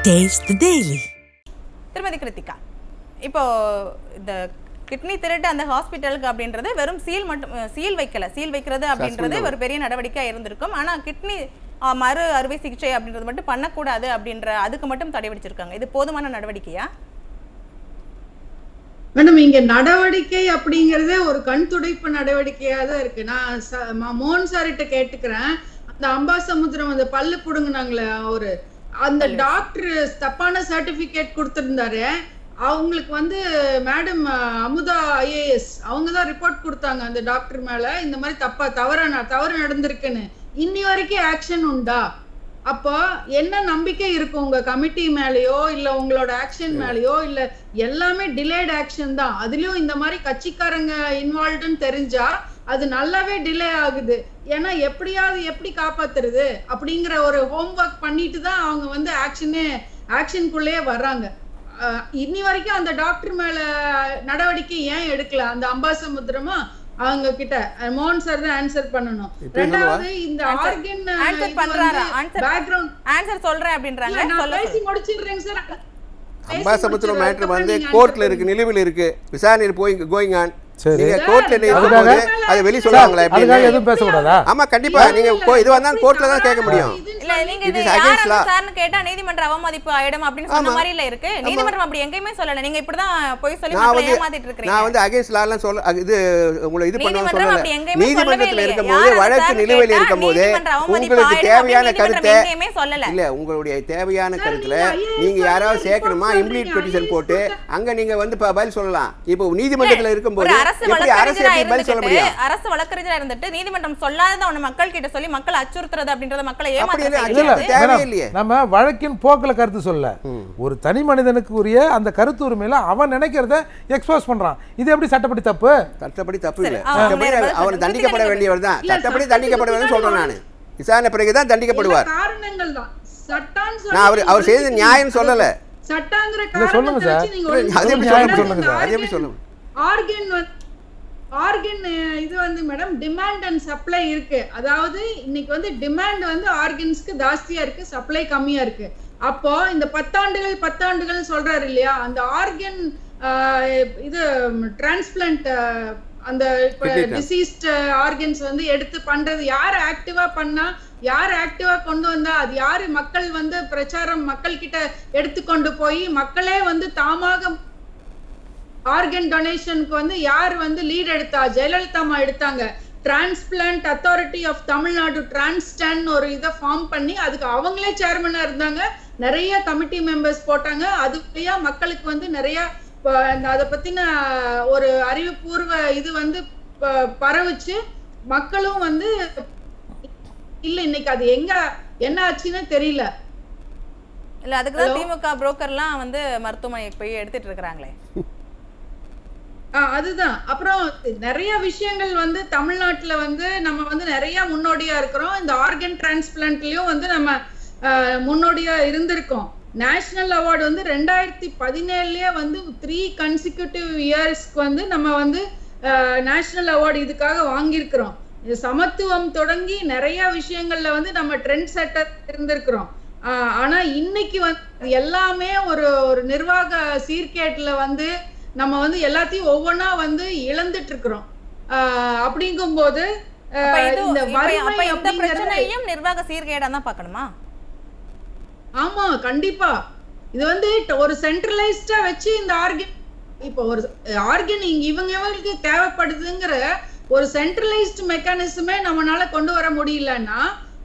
Taste the Daily. திருமதி கிருத்திகா, இப்போ இந்த கிட்னி திருட்டு அந்த ஹாஸ்பிட்டலுக்கு அப்படின்றது வெறும் சீல் வைக்கிறது அப்படின்றது ஒரு பெரிய நடவடிக்கையாக இருந்திருக்கும். ஆனால் கிட்னி மறு அறுவை சிகிச்சை அப்படின்றது மட்டும் பண்ணக்கூடாது அப்படின்ற அதுக்கு மட்டும் தடை விதிச்சிருக்காங்க. இது போதுமான நடவடிக்கையா? மேடம், இங்க நடவடிக்கை அப்படிங்கறதே ஒரு கண் துடைப்பு நடவடிக்கையா தான் இருக்கு. நான் மோகன் சார்கிட்ட கேட்டுக்கிறேன். அந்த அம்பாசமுத்திரம் அந்த பல்லு புடுங்கினாங்களே அவரு, அந்த டாக்டர் தப்பான சர்டிபிகேட் கொடுத்திருந்தாரு. அவங்களுக்கு மேடம் அமுதா IAS அவங்கதான் ரிப்போர்ட் கொடுத்தாங்க அந்த டாக்டர் மேல, இந்த மாதிரி தவறு நடந்திருக்குன்னு. இன்னி வரைக்கும் ஆக்ஷன் உண்டா? அப்போ என்ன நம்பிக்கை இருக்கு உங்க கமிட்டி மேலயோ இல்ல உங்களோட ஆக்ஷன் மேலயோ? இல்ல எல்லாமே டிலேட் ஆக்ஷன் தான். அதுலயும் இந்த மாதிரி கட்சிக்காரங்க இன்வால்வ்டுன்னு தெரிஞ்சா அது நல்லாவே டிலே ஆகுது. ஏன்னா எப்படி காப்பாத்துறது அப்படிங்கிற ஒரு ஹோம்ஒர்க் பண்ணிட்டு தான் அவங்க ஆக்ஷனுக்குள்ளேயே வர்றாங்க. இன்னி வரைக்கும் அந்த டாக்டர் மேல நடவடிக்கை ஏன் எடுக்கல? அந்த அம்பாசமுத்திரமா அவங்க கிட்ட மோகன் சார் தான் ஆன்சர் பண்ணணும். ரெண்டாவது இந்த ஆர்கன் பேக்ரவுண்ட் ஆன்சர் சொல்றேன் அப்படின்றாங்க. நான் பேசி முடிச்சிடுறேன் சார். அம்பாசமுத்திரம் மேட்டர் கோர்ட்ல இருக்கு, நிலுவையில் இருக்கு, விசாரணை கோயிங் ஆன். நீங்க கோர்ட்ல அது வெளிய சொல்றாங்களா? அதுக்காக எதுவும் பேச கூடாதா? ஆமா, கண்டிப்பா நீங்க இது வந்தா கோர்ட்ல தான் கேட்க முடியும். இல்ல, நீங்க இது யார விசாரணை கேட்டா நீதிமன்ற அவமதிப்பு ஆயிடும் அப்படினு சொன்ன மாதிரி இல்ல இருக்கு. நீதிமன்றம் அப்படி எங்கேயுமே சொல்லல. நீங்க இப்படிதான் போய் சொல்லி மக்களை ஏமாத்திட்டு இருக்கீங்க. நான் அகைன்ஸ்ட் லாலாம் சொல்ல இது உங்களை இது பண்ணனும் சொல்லல. நீதிமன்றத்துல இருக்கும்போது வழக்கு நிலுவையில் இருக்கும்போது உங்களுக்கு தேவையான கருத்தை இல்ல, உங்களுடைய தேவையான கருத்துல நீங்க யாராவது சேர்க்கணுமா இம்ப்ளீட் பெட்டிஷன் போட்டு அங்க நீங்க பதில் சொல்லலாம். இப்போ நீதிமன்றத்துல இருக்கும்போது அரசு வழக்கறிஞரா இருந்துட்டு நீதிமன்றம் சொல்லாத ஒண்ணு மக்கள் கிட்ட சொல்லி மக்கள் அச்சுறுத்துறது அப்படின்றத மக்களை ஏமாத்துறது. நம்ம வழக்கின் போக்குல கருத்து சொல்ல, ஒரு தனி மனிதனுக்கு உரிய அந்த கருத்து உரிமையில அவன் நினைக்கிறத எக்ஸ்போஸ் பண்றான். இது எப்படி சட்டப்படி தப்பு? சட்டப்படி தப்பு இல்ல, அவர் தண்டிக்கப்பட வேண்டியவர் தான். சட்டப்படி தண்டிக்கப்பட வேண்டும் சொல்றேன் நான். விசாரணை பிறகுதான் தண்டிக்கப்படுவார். காரணங்கள் தான் சட்டம். நான் அவர் செய்த நியாயம் சொல்லல. சட்டங்கிற சொல்லுங்க சார். அது எப்படி சொல்லுங்க சார்? அது எப்படி சொல்லுங்க? ஆர்கன் இது மேடம் டிமாண்ட் அண்ட் சப்ளை இருக்கு. அதாவது இன்னைக்கு டிமாண்ட் ஆர்கன்ஸ்க்கு ஜாஸ்தியா இருக்கு, சப்ளை கம்மியா இருக்கு. அப்போ இந்த 10 ஆண்டுகள் சொல்றாரு இல்லையா, அந்த ஆர்கன் இது டிரான்ஸ்பிளான்ட் அந்த டிசீஸ்ட் ஆர்கன்ஸ் எடுத்து பண்றது யார் ஆக்டிவா பண்ணா, யார் ஆக்டிவா கொண்டு வந்தா, அது யாரு மக்கள் பிரச்சாரம் மக்கள் கிட்ட எடுத்துக்கொண்டு போய் மக்களே தாமாக ஆர்கன் டொனேஷனுக்கு யார் லீட் எடுத்தா? ஜெயலலிதா அம்மா எடுத்தாங்க. டிரான்ஸ்பிளான்ட் அத்தாரிட்டி ஆஃப் தமிழ்நாடு டிரான்ஸ்டன் ஒரு இதை ஃபார்ம் பண்ணி அதுக்கு அவங்களே சேர்மனா இருந்தாங்க. நிறைய கமிட்டி மெம்பர்ஸ் போட்டாங்க. அதுலயா மக்களுக்கு நிறைய அதை பத்தின ஒரு அறிவுபூர்வ இது பரவுச்சு. மக்களும் இல்ல இன்னைக்கு அது என்ன ஆச்சுன்னு தெரியல. இல்ல, அதுக்குதான் திமுக புரோக்கர்லாம் மருத்துவமனைக்கு போய் எடுத்துட்டு இருக்காங்களே. அதுதான். அப்புறம் நிறைய விஷயங்கள் தமிழ்நாட்டுல நம்ம நிறைய முன்னோடியா இருக்கிறோம். இந்த ஆர்கன் டிரான்ஸ்பிளான்ட்லயும் நம்ம முன்னோடியா இருந்திருக்கோம். நேஷனல் அவார்டு 2017லயே 3 கன்சிக்யூட்டிவ் இயர்ஸ்க்கு நம்ம நேஷனல் அவார்டு இதுக்காக வாங்கியிருக்கிறோம். சமத்துவம் தொடங்கி நிறைய விஷயங்கள்ல நம்ம ட்ரெண்ட் செட்டர் இருந்திருக்கிறோம். ஆனா இன்னைக்கு எல்லாமே ஒரு நிர்வாக சீர்கேட்டுல நம்ம எல்லாத்தையும் ஒவ்வொன்னா இழந்துட்டு இருக்கிறோம். அப்படிங்கும்போது இந்த பிரச்சனையும் நிர்வாக சீர்கேடா தான் பார்க்கணுமா? ஆமா, கண்டிப்பா. இது ஒரு சென்ட்ரலைஸ்டா வச்சு இந்த ஆர்கன் இப்போ ஒரு ஆர்கன் இவங்களுக்கு தேவைப்படுதுங்கிற ஒரு சென்ட்ரலைஸ்ட் மெக்கானிசமே நம்மளால கொண்டு வர முடியலன்னா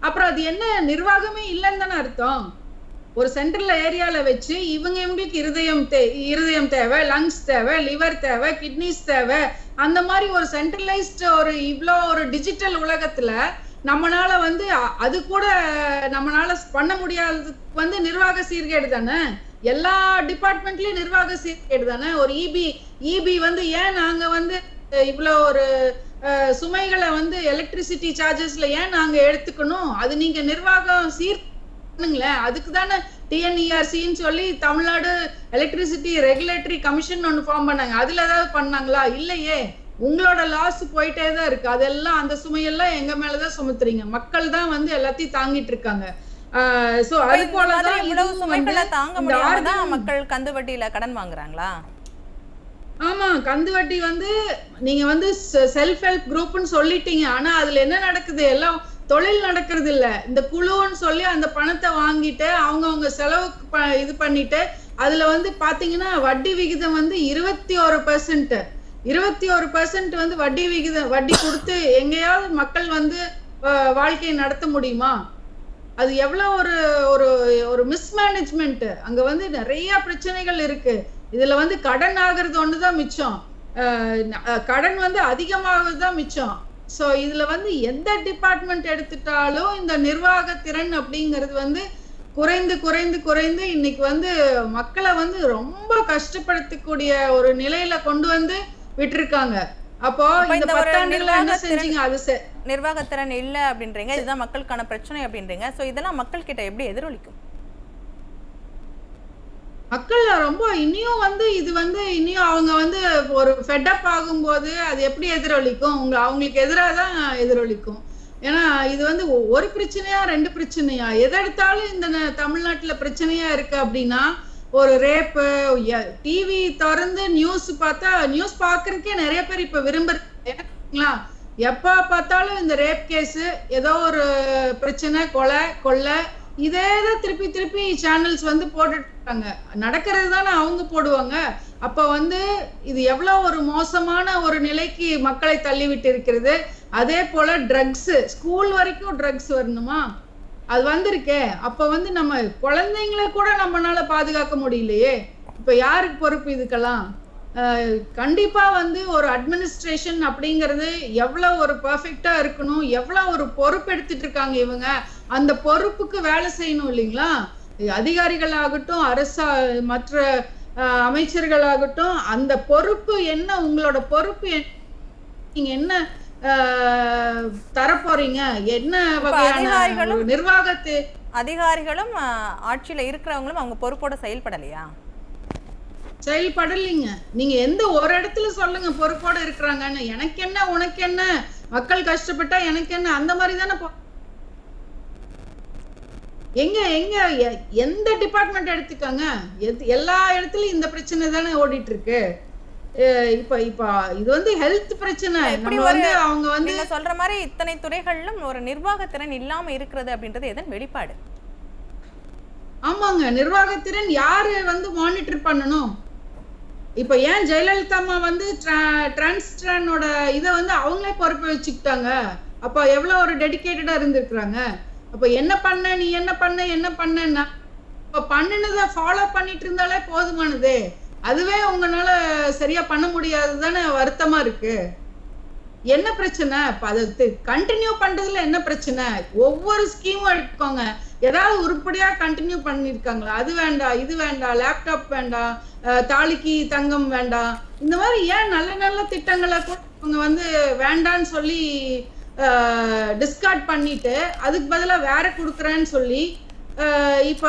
அப்புறம் அது என்ன நிர்வாகமே இல்லைன்னு தானே அர்த்தம். ஒரு சென்ட்ரல் ஏரியால வச்சு இவங்களுக்கு இருதயம் தேவை, லங்ஸ் தேவை, லிவர் தேவை, கிட்னிஸ் தேவை, அந்த மாதிரி ஒரு சென்ட்ரலைஸ்ட் இவ்வளோ ஒரு டிஜிட்டல் உலகத்துல நம்மளால அது கூட நம்மளால பண்ண முடியாததுக்கு நிர்வாக சீர்கேடு தானே. எல்லா டிபார்ட்மெண்ட்லயும் நிர்வாக சீர்கேடு தானே. ஒரு இபி ஏன் நாங்க இவ்வளோ ஒரு சுமைகளை எலக்ட்ரிசிட்டி சார்ஜஸ்ல ஏன் நாங்க எடுத்துக்கணும்? அது நீங்க நிர்வாகம் அதுக்கு தானே TNERCன்னு சொல்லி தமிழ்நாடு எலக்ட்ரிசிட்டி ரெகுலேட்டரி கமிஷன் ஒன்னு ஃபார்ம் பண்ணாங்க. அதுல ஏதாவது பண்ணாங்களா? இல்லையே. உங்களோட லாஸ் போயிட்டே தான் இருக்கு. அதெல்லாம் அந்த சுமையெல்லாம் எங்க மேலதான் சுமத்துறீங்க. மக்கள் தான் எல்லாத்தையும் தாங்கிட்டு இருக்காங்க. சோ அது போல தான் இவ்வளவு சுமைகளை தாங்க முடியாம தான் மக்கள் கந்து வட்டியில கடன் வாங்குறாங்களா? ஆமா, கந்து வட்டி வந்து நீங்க வந்து செல்ஃப் ஹெல்ப் குரூப்னு சொல்லிட்டீங்க, ஆனா அதுல என்ன நடக்குது, எல்லாம் தொழில் நடக்கிறது இல்ல. இந்த குழுன்னு சொல்லி அந்த பணத்தை வாங்கிட்டு அவங்க செலவுக்கு இது பண்ணிட்டு அதுல வந்து பாத்தீங்கன்னா வட்டி விகிதம் வந்து 21% வந்து வட்டி விகிதம் வட்டி கொடுத்து எங்கேயாவது மக்கள் வந்து வாழ்க்கையை நடத்த முடியுமா? அது எவ்வளவு ஒரு ஒரு மிஸ்மேனேஜ்மெண்ட். அங்க வந்து நிறைய பிரச்சனைகள் இருக்கு. இதுல வந்து கடன் ஆகுறது ஒண்ணுதான் மிச்சம், கடன் வந்து அதிகமாகுதுதான் மிச்சம். சோ இதுல வந்து எந்த டிபார்ட்மெண்ட் எடுத்துட்டாலும் இந்த நிர்வாக திறன் அப்படிங்கிறது வந்து குறைந்து குறைந்து குறைந்து இன்னைக்கு வந்து மக்களை வந்து ரொம்ப கஷ்டப்படுத்தக்கூடிய ஒரு நிலையில கொண்டு வந்து விட்டுருக்காங்க. அப்போ இந்த 10 ஆண்டுகளா என்ன செஞ்சீங்க? அது நிர்வாகத்திறன் இல்ல அப்படின்றீங்க, இதுதான் மக்களுக்கான பிரச்சனை அப்படின்றீங்க. சோ இதெல்லாம் மக்கள் கிட்ட எப்படி எதிரொலிக்கும்? மக்கள் ரொம்ப இனியும் வந்து இது வந்து இனியும் அவங்க வந்து ஒரு ஃபெட்டப் ஆகும்போது அது எப்படி எதிரொலிக்கும்? அவங்களுக்கு எதிராக தான் எதிரொலிக்கும். ஏன்னா இது வந்து ஒரு பிரச்சனையா 2 பிரச்சனையா எதை எடுத்தாலும் இந்த தமிழ்நாட்டுல பிரச்சனையா இருக்கு. அப்படின்னா ஒரு ரேப்பு, டிவி திறந்து நியூஸ் பார்த்தா நியூஸ் பாக்குறதுக்கே நிறைய பேர் இப்ப விரும்புறீங்களா? எப்ப பார்த்தாலும் இந்த ரேப் கேஸ், ஏதோ ஒரு பிரச்சனை, கொலை, இதேதான் திருப்பி திருப்பி சேனல்ஸ் வந்து போட்டுட்டு இருக்காங்க. நடக்கிறது தானே அவங்க போடுவாங்க. அப்ப வந்து இது எவ்வளவு ஒரு மோசமான ஒரு நிலைக்கு மக்களை தள்ளிவிட்டு இருக்கிறது. அதே போல ட்ரக்ஸ், ஸ்கூல் வரைக்கும் ட்ரக்ஸ் வரணுமா? அது வந்திருக்கே. அப்ப வந்து நம்ம குழந்தைங்களை கூட நம்மளால பாதுகாக்க முடியலையே. இப்ப யாருக்கு பொறுப்பு இதுக்கெல்லாம்? கண்டிப்பா வந்து ஒரு அட்மினிஸ்ட்ரேஷன் அப்படிங்கிறது எவ்வளவு ஒரு பெர்ஃபெக்டா இருக்கணும், எவ்வளவு ஒரு பொறுப்பு எடுத்துட்டு இருக்காங்க இவங்க. அந்த பொறுப்புக்கு வேலை செய்யணும் இல்லைங்களா? அதிகாரிகளாகட்டும், மற்ற அமைச்சர்களாகட்டும், அந்த பொறுப்பு என்ன, உங்களோட பொறுப்பு நீங்க என்ன தரப்போறீங்க, என்ன வகையான நிர்வாகத்தை? அதிகாரிகளும் ஆட்சியில இருக்கிறவங்களும் அவங்க பொறுப்போட செயல்படலையா? செயல்படலைங்க. நீங்க எந்த ஒரு இடத்துல சொல்லுங்க பொறுப்போட இருக்கிறாங்கன்னு. எனக்கு என்ன, உனக்கு என்ன, மக்கள் கஷ்டப்பட்டா எனக்கு என்ன, அந்த மாதிரி தானே. எங்க எந்த டிபார்ட்மெண்ட் எடுத்துக்காங்க, எல்லா இடத்துலயும் இந்த பிரச்சனை தானே ஓடிட்டு இருக்கு. இப்ப இது வந்து ஹெல்த் பிரச்சனை. அவங்க வந்து நீங்க சொல்ற மாதிரி இத்தனை துறைகளிலும் ஒரு நிர்வாகத்திறன் இல்லாம இருக்கிறது அப்படின்றது எதன் வெளிப்பாடு? ஆமாங்க, நிர்வாகத்திறன் யாரு வந்து மானிட்டர் பண்ணணும்? இப்ப ஏன் ஜெயலலிதா அம்மா வந்து டிரான்ஸ்ட்ரானோட இதை வந்து அவங்களே பொறுப்பு வச்சுக்கிட்டாங்க? அப்ப எவ்வளவு ஒரு டெடிகேட்டடா இருந்திருக்கிறாங்க. அப்ப என்ன பண்ண, நீ என்ன பண்ண இப்ப பண்ணினதை ஃபாலோ பண்ணிட்டு இருந்தாலே போதுமானது. அதுவே உங்களால சரியா பண்ண முடியாதுதானே வருத்தமா இருக்கு. என்ன பிரச்சனை? அதை கண்டினியூ பண்றதுல என்ன பிரச்சனை? ஒவ்வொரு ஸ்கீமும் எடுத்துக்கோங்க, ஏதாவது உருப்படியா கண்டினியூ பண்ணிருக்காங்களா? அது வேண்டாம், இது வேண்டாம், லேப்டாப் வேண்டாம், தாலிக்கு தங்கம் வேண்டாம், இந்த மாதிரி ஏன் நல்ல நல்ல திட்டங்களை கூட அவங்க வந்து வேண்டான்னு சொல்லி டிஸ்கார்ட் பண்ணிட்டு அதுக்கு பதிலா வேற கொடுக்குறேன்னு சொல்லி இப்ப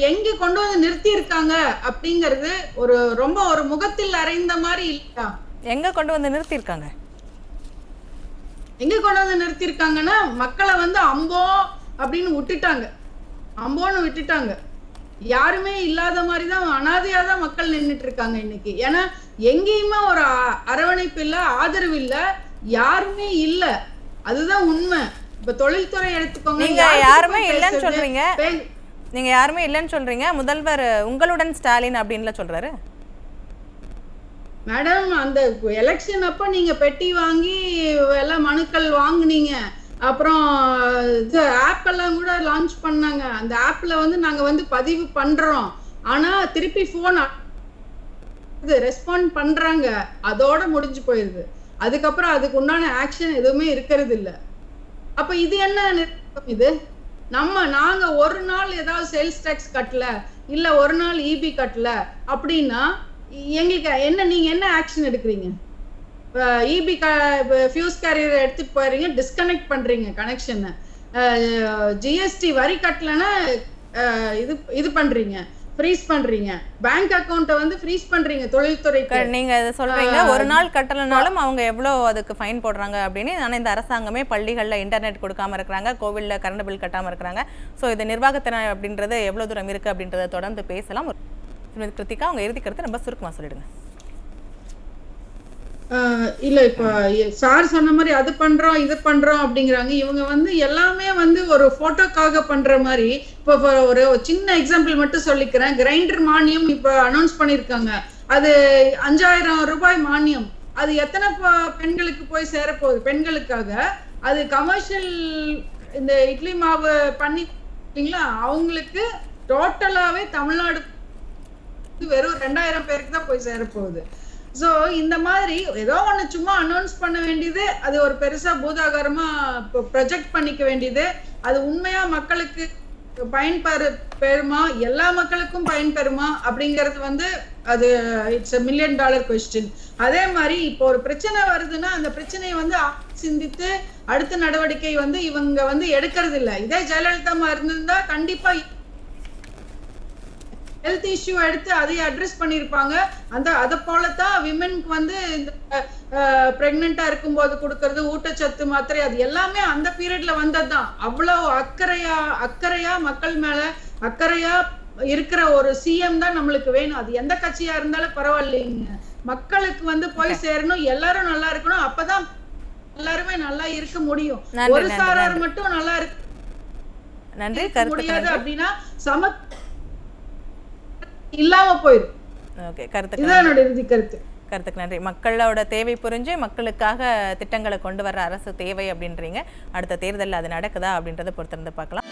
எங்க கொண்டு வந்து நிறுத்தி இருக்காங்க அப்படிங்கறது ஒரு ரொம்ப ஒரு முகத்தில் அறைந்த மாதிரி இல்லையா? எங்க கொண்டு வந்து நிறுத்தி இருக்காங்க? எங்க கொண்டு வந்து நிறுத்தி இருக்காங்கன்னா மக்களை வந்து அம்போன்னு விட்டுட்டாங்க. யாருமே இல்லாத மாதிரிதான் அனாதையா தான் மக்கள் நின்றுட்டு இருக்காங்க இன்னைக்கு. ஏன்னா எங்கேயுமே ஒரு அரவணைப்பு இல்ல, ஆதரவு இல்ல, யாருமே இல்ல. அதுதான் உண்மை. இப்ப தொழில்துறை எடுத்துக்கோங்க, நீங்க யாருமே இல்லைன்னு சொல்றீங்க. முதல்வர் உங்களுடன் ஸ்டாலின் அப்படின்னு சொல்றாரு. மேடம், அந்த எலெக்ஷன் அப்ப நீங்க பெட்டி வாங்கி எல்லாம் மனுக்கள் வாங்குனீங்க. அப்புறம் ஆப் எல்லாம் கூட லான்ச் பண்ணாங்க. அந்த ஆப்ல வந்து நாங்க வந்து பதிவு பண்றோம், ஆனா திருப்பி போன் ரெஸ்பாண்ட் பண்றாங்க, அதோட முடிஞ்சு போயிருது. அதுக்கப்புறம் அதுக்கு உண்டான ஆக்ஷன் எதுவுமே இருக்கிறது இல்ல. அப்ப இது என்ன இது? நாங்க ஒரு நாள் ஏதாவது சேல்ஸ் டாக்ஸ் கட்டல, இல்ல ஒரு நாள் இபி கட்டல அப்படின்னா எங்களுக்கு என்ன, நீங்க என்ன ஆக்ஷன் எடுக்கிறீங்க? இபி ஃபியூஸ் கேரியர் எடுத்துட்டு போறீங்க, டிஸ்கனெக்ட் பண்றீங்க கனெக்ஷனை. ஜிஎஸ்டி வரி கட்டலன்னா இது பண்றீங்க. ஃப்ரீஸ் பண்றீங்க, பேங்க் அக்கவுண்ட்டை வந்து ஃப்ரீஸ் பண்றீங்க தொழில்துறைக்கு. நீங்க இதை சொல்றீங்க, ஒரு நாள் கட்டலனாலும் அவங்க எவ்வளவு அதுக்கு ஃபைன் போடுறாங்க அப்படின்னு. ஆனா இந்த அரசாங்கமே பள்ளிகள்ல இன்டர்நெட் கொடுக்காம இருக்கிறாங்க, கோவில்ல கரண்ட் பில் கட்டாம இருக்கிறாங்க. ஸோ இது நிர்வாகத்திறன் அப்படின்றது எவ்வளவு தூரம் இருக்கு அப்படின்றத தொடர்ந்து பேசலாம். திருமதி கிருத்திகா, உங்க இறுதி கருத்தை ரொம்ப சுருக்கமா சொல்லிடுங்க. இல்ல இப்ப சார் சொன்ன மாதிரி அது பண்றோம் இது பண்றோம் அப்படிங்கிறாங்க. இவங்க வந்து எல்லாமே வந்து ஒரு போட்டோக்காக பண்ற மாதிரி. இப்ப ஒரு சின்ன எக்ஸாம்பிள் மட்டும் சொல்லிக்கிறேன். கிரைண்டர் மானியம் இப்ப அனௌன்ஸ் பண்ணிருக்காங்க. அது 5000 ரூபாய் மானியம். அது எத்தனை பெண்களுக்கு போய் சேரப்போகுது? பெண்களுக்காக. அது கமர்ஷியல் இந்த இட்லி மாவு பண்ணிங்களா, அவங்களுக்கு டோட்டலாவே தமிழ்நாடு வெறும் 2000 பேருக்கு தான் போய் சேரப்போகுது. சோ இந்த மாதிரி ஏதோ ஒண்ணு சும்மா அனௌன்ஸ் பண்ண வேண்டியது, அது ஒரு பெருசா பூதாகாரமா ப்ரொஜெக்ட் பண்ணிக்க வேண்டியது. அது உண்மையா மக்களுக்கு பயன்பெறுமா, எல்லா மக்களுக்கும் பயன்பெறுமா அப்படிங்கிறது வந்து அது இட்ஸ் $1 million கொஸ்டின். அதே மாதிரி இப்போ ஒரு பிரச்சனை வருதுன்னா அந்த பிரச்சனையை வந்து சிந்தித்து அடுத்த நடவடிக்கை வந்து இவங்க வந்து எடுக்கிறது இல்லை. இதே ஜெயலலிதா இருந்திருந்தா கண்டிப்பா ஹெல்த் இஷ்யூ எடுத்து அதை அட்ரஸ் பண்ணிருப்பாங்க. அதை போலதான் விமென்க்கு வந்து இந்த பிரெக்னெண்டா இருக்கும்போது கொடுக்கறது ஊட்டச்சத்து மாத்திரை, அது எல்லாமே அந்த பீரியட்ல வந்ததுதான். அவ்வளவு அக்கறையா மக்கள் மேல அக்கறையா இருக்கிற ஒரு சிஎம் தான் நம்மளுக்கு வேணும். அது எந்த கட்சியா இருந்தாலும் பரவாயில்லைங்க, மக்களுக்கு வந்து போய் சேரணும், எல்லாரும் நல்லா இருக்கணும். அப்பதான் எல்லாருமே நல்லா இருக்க முடியும். ஒரு சாரார் மட்டும் நல்லா இருக்க முடியாது அப்படின்னா சம இல்லாம போயிடும். ஓகே, கருத்து இதுதான் என்னோட இறுதி கருத்து. கருத்துக்கு நன்றி. மக்களோட தேவை புரிஞ்சு மக்களுக்காக திட்டங்களை கொண்டு வர அரசு தேவை அப்படின்றீங்க. அடுத்த தேர்தலில் அது நடக்குதா அப்படின்றத பொறுத்திருந்து பார்க்கலாம்.